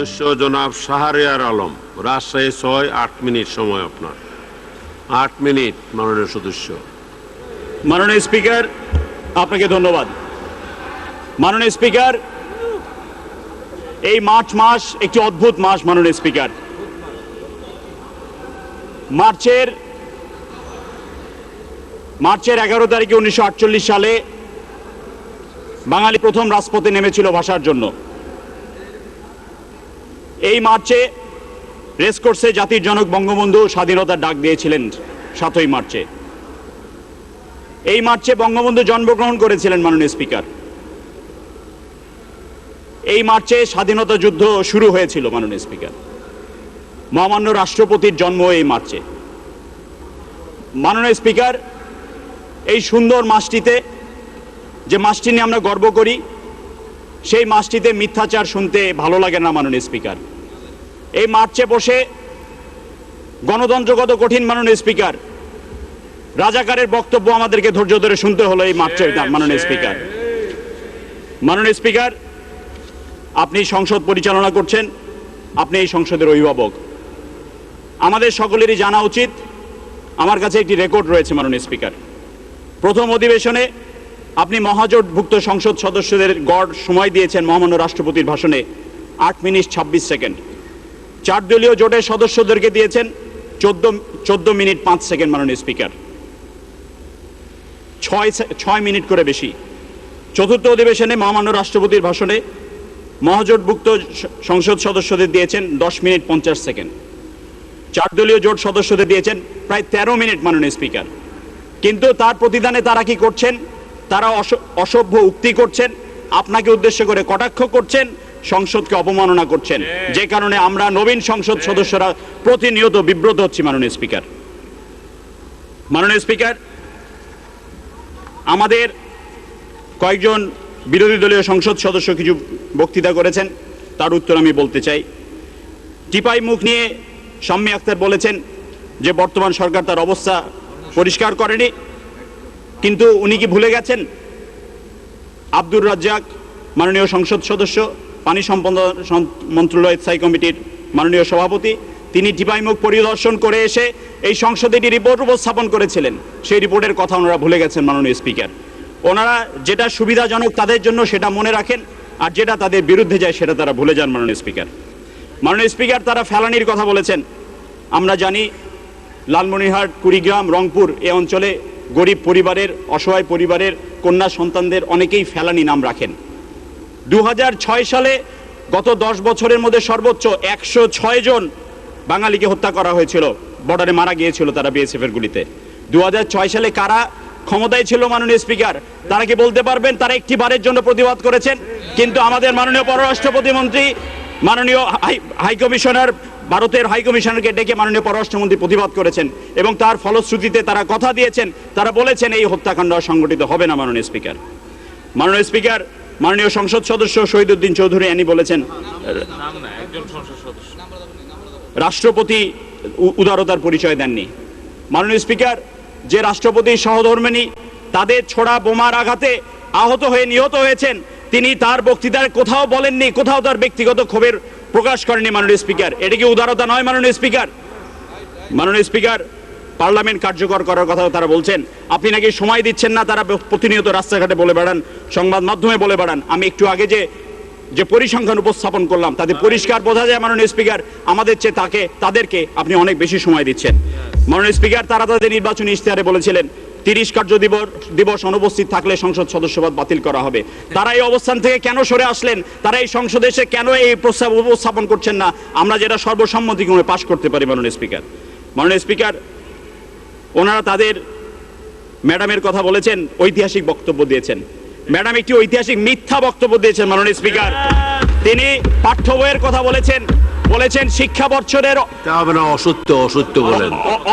সদস্য জনাব শাহরিয়ার আলম, রাজশাহী 6, 8 মিনিট সময় আপনার। 8 মিনিট মাননীয় সদস্য। মাননীয় স্পিকার, আপনাকে ধন্যবাদ। মাননীয় স্পিকার, এই মার্চ মাস একটি অদ্ভুত মাস। মাননীয় স্পিকার, মার্চের 11 তারিখে 1948 সালে বাঙালি প্রথম রাজপথে নেমেছিল ভাষার জন্য। এই মার্চে রেসকোর্সে জাতির জনক বঙ্গবন্ধু স্বাধীনতার ডাক দিয়েছিলেন 7ই মার্চে। এই মার্চে বঙ্গবন্ধু জন্মগ্রহণ করেছিলেন। মাননীয় স্পিকার, এই মার্চে স্বাধীনতা যুদ্ধ শুরু হয়েছিল। মাননীয় স্পিকার, মহামান্য রাষ্ট্রপতির জন্ম এই মার্চে। মাননীয় স্পিকার, এই সুন্দর মাসটিতে, যে মাসটি নিয়ে আমরা গর্ব করি, সেই মাসটিতে মিথ্যাচার শুনতে ভালো লাগে না। মাননীয় স্পিকার, এই মার্চে বসে গণতন্ত্র কত কঠিন। মাননীয় স্পিকার, রাজাকারের বক্তব্য আমাদেরকে ধৈর্য ধরে শুনতে হলো এই মার্চের। মাননীয় স্পিকার, মাননীয় স্পিকার, আপনি সংসদ পরিচালনা করছেন, আপনি এই সংসদের অভিভাবক। আমাদের সকলেরই জানা উচিত, আমার কাছে একটি রেকর্ড রয়েছে। মাননীয় স্পিকার, প্রথম অধিবেশনে আপনি মহাজোটভুক্ত সংসদ সদস্যদের গড় সময় দিয়েছেন মহামান্য রাষ্ট্রপতির ভাষণে 8 মিনিট 26 সেকেন্ড। 4 দলীয় জোটের সদস্যদেরকে দিয়েছেন 14 মিনিট 5 সেকেন্ড। মাননীয় স্পিকার, 6 মিনিট করে বেশি। চতুর্থ অধিবেশনে মহামান্য রাষ্ট্রপতির ভাষণে মহাজোটভুক্ত সংসদ সদস্যদের দিয়েছেন 10 মিনিট 50 সেকেন্ড। 4 দলীয় জোট সদস্যদের দিয়েছেন প্রায় 13 মিনিট। মাননীয় স্পিকার, কিন্তু তার প্রতিদানে তারা কি করছেন? তারা অসভ্য উক্তি করছেন, আপনাকে উদ্দেশ্য করে কটাক্ষ করছেন, সংসদকে অপমাননা করছেন, যে কারণে আমরা নবীন সংসদ সদস্যরা প্রতিনিয়ত বিব্রত হচ্ছি। মাননীয় স্পিকার, মাননীয় স্পিকার, আমাদের কয়েকজন বিরোধী দলীয় সংসদ সদস্য কিছু বক্তৃতা করেছেন, তার উত্তর আমি বলতে চাই। টিপাই মুখ নিয়ে শাম্মী আক্তার বলেছেন যে বর্তমান সরকার তার অবস্থা পরিষ্কার করেনি, কিন্তু উনি কি ভুলে গেছেন আব্দুর রাজ্জাক, মাননীয় সংসদ সদস্য, পানি সম্পদ মন্ত্রণালয় স্থায়ী কমিটির মাননীয় সভাপতি, তিনি টিপাইমুখ পরিদর্শন করে এসে এই সংসদে একটি রিপোর্ট উপস্থাপন করেছিলেন। সেই রিপোর্টের কথা ওনারা ভুলে গেছেন। মাননীয় স্পিকার, ওনারা যেটা সুবিধাজনক তাদের জন্য সেটা মনে রাখেন, আর যেটা তাদের বিরুদ্ধে যায় সেটা তারা ভুলে যান। মাননীয় স্পিকার, মাননীয় স্পিকার, তারা ফেলানির কথা বলেছেন। আমরা জানি লালমনিরহাট, কুড়িগ্রাম, রংপুর এ অঞ্চলে গরিব পরিবারের, অসহায় পরিবারের কন্যা সন্তানদের অনেকেই ফেলানি নাম রাখেন। 2006 সালে গত 10 বছরের মধ্যে সর্বোচ্চ 106 জন বাঙালিকে হত্যা করা হয়েছিল, বর্ডারে মারা গিয়েছিল তারা বিএসএফ এর গুলিতে। 2006 সালে কারা ক্ষমতায় ছিল? মাননীয় স্পিকার, তারা কি বলতে পারবেন তারা একটি বারের জন্য প্রতিবাদ করেছেন? কিন্তু আমাদের মাননীয় পররাষ্ট্র প্রতিমন্ত্রী, মাননীয় হাইকমিশনার, ভারতের হাইকমিশনারকে ডেকে মাননীয় পররাষ্ট্রমন্ত্রী প্রতিবাদ করেছেন, এবং তার ফলশ্রুতিতে তারা কথা দিয়েছেন, তারা বলেছেন এই হত্যাকাণ্ড সংগঠিত হবে না। মাননীয় স্পিকার, মাননীয় স্পিকার, মাননীয় সংসদ সদস্য শহীদউদ্দিন চৌধুরী এনি বলেছেন রাষ্ট্রপতি উদারতার পরিচয় দেননি। মাননীয় স্পিকার, যে রাষ্ট্রপতি সহধর্মিণী তাদের ছোড়া বোমার আঘাতে আহত হয়ে নিহত হয়েছেন, তিনি তার বক্তৃতায় কোথাও বলেননি, কোথাও তার ব্যক্তিগত ক্ষোভের প্রকাশ করেনি। মাননীয় স্পিকার, এটা কি উদারতা নয়? মাননীয় স্পিকার, মাননীয় স্পিকার, পার্লামেন্ট কার্যকর করার কথা তারা বলছেন, আপনি নাকি সময় দিচ্ছেন না। তারা প্রতিনিয়ত রাস্তাঘাটে বলে বেড়ান, সংবাদ মাধ্যমে বলে বেড়ান। আমি একটু আগে যে পরিসংখ্যান উপস্থাপন করলাম তাতে পরিষ্কার বোঝা যায় মাননীয় স্পিকার, আমাদের চেয়ে তাদেরকে আপনি অনেক বেশি সময় দিচ্ছেন। মাননীয় স্পিকার, তারা তাদের নির্বাচনী ইশতেহারে বলেছিলেন 30 কার্য দিবস অনুপস্থিত থাকলে সংসদ সদস্যপদ বাতিল করা হবে। তারা এই অবস্থান থেকে কেন সরে আসলেন? তারা এই সংসদে এসে কেন এই প্রস্তাব উপস্থাপন করছেন না, আমরা যেটা সর্বসম্মতিক্রমে পাশ করতে পারি? মাননীয় স্পিকার, মাননীয় স্পিকার, ওনারা তাদের ম্যাডামের কথা বলেছেন, ঐতিহাসিক বক্তব্য দিয়েছেন। ম্যাডাম একটি ঐতিহাসিক মিথ্যা বক্তব্য দিয়েছেন। মাননীয় স্পিকার, তিনি পাঠ্য বইয়ের কথা বলেছেন শিক্ষা বছরের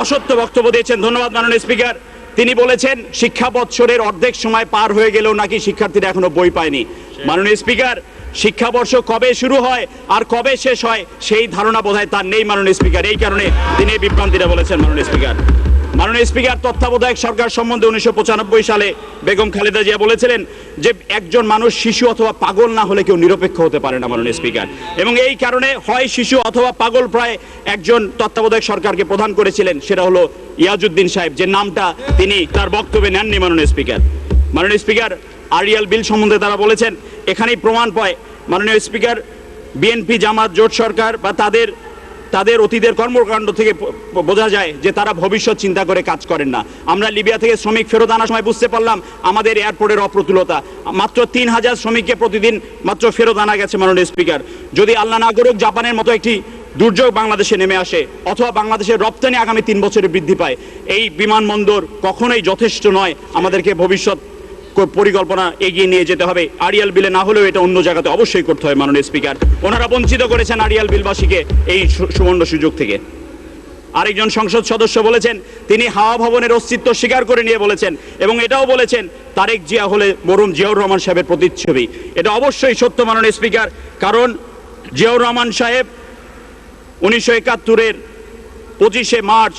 অসত্য বক্তব্য দিয়েছেন। ধন্যবাদ মাননীয় স্পিকার। তিনি বলেছেন শিক্ষা বছরের অর্ধেক সময় পার হয়ে গেলেও নাকি শিক্ষার্থীরা এখনো বই পায়নি। মাননীয় স্পিকার, শিক্ষাবর্ষ কবে শুরু হয় আর কবে শেষ হয় সেই ধারণা বোধহয় তার নেই। মাননীয় স্পিকার, এই কারণে তিনি এই বিভ্রান্তিটা বলেছেন। মাননীয় স্পিকার, মাননীয় স্পিকার, তত্ত্বাবধায়ক সরকার সম্বন্ধে 1995 সালে বেগম খালেদা জিয়া বলেছিলেন যে একজন মানুষ শিশু অথবা পাগল না হলে কেউ নিরপেক্ষ হতে পারে না মাননীয় স্পিকার, এবং এই কারণে হয় শিশু অথবা পাগল প্রায় একজন তত্ত্বাবধায়ক সরকারকে প্রদান করেছিলেন, সেটা হলো ইয়াজউদ্দিন সাহেব, যে নামটা তিনি তার বক্তব্যে নেননি মাননীয় স্পিকার। মাননীয় স্পিকার, আরইএল বিল সম্বন্ধে তারা বলেছেন, এখানেই প্রমাণ পায় মাননীয় স্পিকার বিএনপি জামাত জোট সরকার বা তাদের অতীতের কর্মকাণ্ড থেকে বোঝা যায় যে তারা ভবিষ্যৎ চিন্তা করে কাজ করেন না। আমরা লিবিয়া থেকে শ্রমিক ফেরত আনার সময় বুঝতে পারলাম আমাদের এয়ারপোর্টের অপ্রতুলতা। মাত্র 3000 শ্রমিককে প্রতিদিন মাত্র ফেরত আনা গেছে মাননীয় স্পিকার। যদি আল্লাহ না করুক জাপানের মতো একটি দুর্যোগ বাংলাদেশে নেমে আসে অথবা বাংলাদেশের রপ্তানি আগামী 3 বছরে বৃদ্ধি পায়, এই বিমানবন্দর কখনোই যথেষ্ট নয়। আমাদেরকে ভবিষ্যৎ পরিকল্পনা এগিয়ে নিয়ে যেতে হবে। আরইএল বিলে না হলেও এটা অন্য জায়গাতে অবশ্যই করতে হবে মাননীয় স্পিকার। ওনারা বঞ্চিত করেছেন আরইএল বিলবাসীকে এই সুবর্ণ সুযোগ থেকে। আরেকজন সংসদ সদস্য বলেছেন তিনি হাওয়া ভবনের অস্তিত্ব স্বীকার করে নিয়ে বলেছেন, এবং এটাও বলেছেন তারেক জিয়া হলে মরহুম জিয়াউর রহমান সাহেবের প্রতিচ্ছবি। এটা অবশ্যই সত্য মাননীয় স্পিকার, কারণ জিয়াউর রহমান সাহেব 1971-এর 25শে মার্চ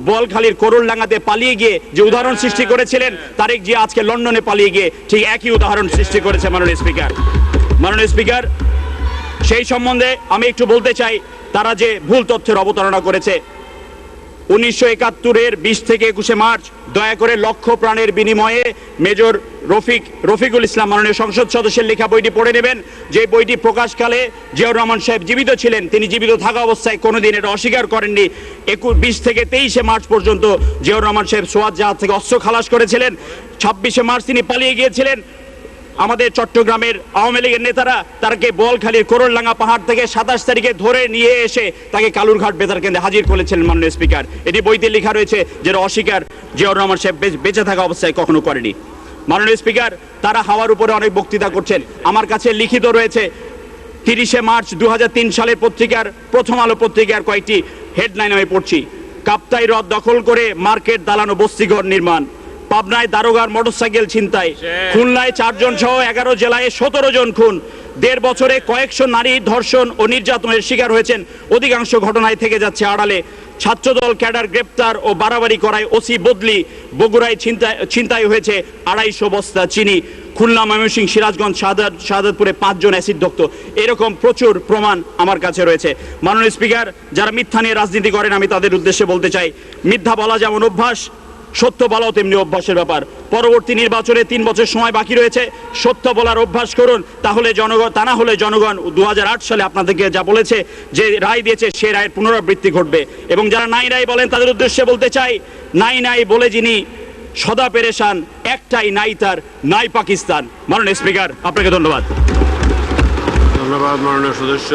বলখালির করুলডাঙ্গাতে পালিয়ে গিয়ে যে উদাহরণ সৃষ্টি করেছিলেন, তারেক জিয়া আজকে লন্ডনে পালিয়ে গিয়ে ঠিক একই উদাহরণ সৃষ্টি করেছে মাননীয় স্পিকার। মাননীয় স্পিকার, সেই সম্বন্ধে আমি একটু বলতে চাই, তারা যে ভুল তথ্যের অবতারণা করেছে। 1971-এর 20 থেকে 21শে মার্চ দয়া করে লক্ষ প্রাণের বিনিময়ে মেজর রফিকুল ইসলাম মাননীয় সংসদ সদস্যের লেখা বইটি পড়ে নেবেন। যে বইটি প্রকাশকালে জিয়াউর রহমান সাহেব জীবিত ছিলেন, তিনি জীবিত থাকা অবস্থায় কোনোদিন এটা অস্বীকার করেননি। 20 থেকে 23শে মার্চ পর্যন্ত জিয়াউর রহমান সাহেব সোয়াত জাহাজ থেকে অস্ত্র খালাস করেছিলেন। 26শে মার্চ তিনি পালিয়ে গিয়েছিলেন। আমাদের চট্টগ্রামের আওয়ামী লীগের নেতারা তাকে বলখালির করুলডাঙ্গা পাহাড় থেকে 27 তারিখে ধরে নিয়ে এসে তাকে কালুরঘাট বেতার কেন্দ্রে হাজির করেছিলেন মাননীয় স্পিকার। এটি বইতে লেখা রয়েছে, যেটা অস্বীকার জিয়াউর রহমান সাহেব বেঁচে থাকা অবস্থায় কখনো করেনি। মাননীয় স্পিকার, তারা হাওয়ার উপরে অনেক বক্তৃতা করছেন। আমার কাছে লিখিত রয়েছে 30শে মার্চ 2003 সালের পত্রিকার প্রথম আলো পত্রিকার কয়েকটি হেডলাইন আমি পড়ছি। কাপ্তাই হ্রদ দখল করে মার্কেট দালান ও বস্তিঘর নির্মাণ, পাবনায় দারোগার মোটরসাইকেল ছিনতাই, খুলনায় 4 জন সহ 11 জেলায় 17 জন খুন, 1.5 বছরে কয়েকশো নারী ধর্ষণ ও নির্যাতনের শিকার হয়েছেন, অধিকাংশ ঘটনায় থেকে যাচ্ছে আড়ালে, ছাত্রদল ক্যাডার গ্রেপ্তার ও বাড়াবাড়ি করায় ওসি বদলি, বগুড়ায় ছিনতাই হয়েছে 250 বস্তা চিনি, খুলনা, ময়মনসিংহ, সিরাজগঞ্জ, শাহাদাতপুরে 5 জন অ্যাসিডদগ্ধ। এরকম প্রচুর প্রমাণ আমার কাছে রয়েছে। মাননীয় স্পিকার, যারা মিথ্যা নিয়ে রাজনীতি করেন আমি তাদের উদ্দেশ্যে বলতে চাই, মিথ্যা বলা যেমন অভ্যাস, সত্য বলাও তেমনি অভ্যাসের ব্যাপার। পরবর্তী নির্বাচনে 3 বছর সময় বাকি রয়েছে, সত্য বলার অভ্যাস করুন, তাহলে জনগণ, তা না হলে জনগণ 2008 সালে আপনাদেরকে যা বলেছে, যে রায় দিয়েছে সে রায়ের পুনরাবৃত্তি ঘটবে। এবং যারা নাই নাই বলেন তাদের উদ্দেশ্যে বলতে চাই, নাই নাই বলে যিনি সদা পেরেশান, একটাই নাই তার, নাই পাকিস্তান। মাননীয় স্পিকার, আপনাকে ধন্যবাদ। ধন্যবাদ মাননীয় সদস্য।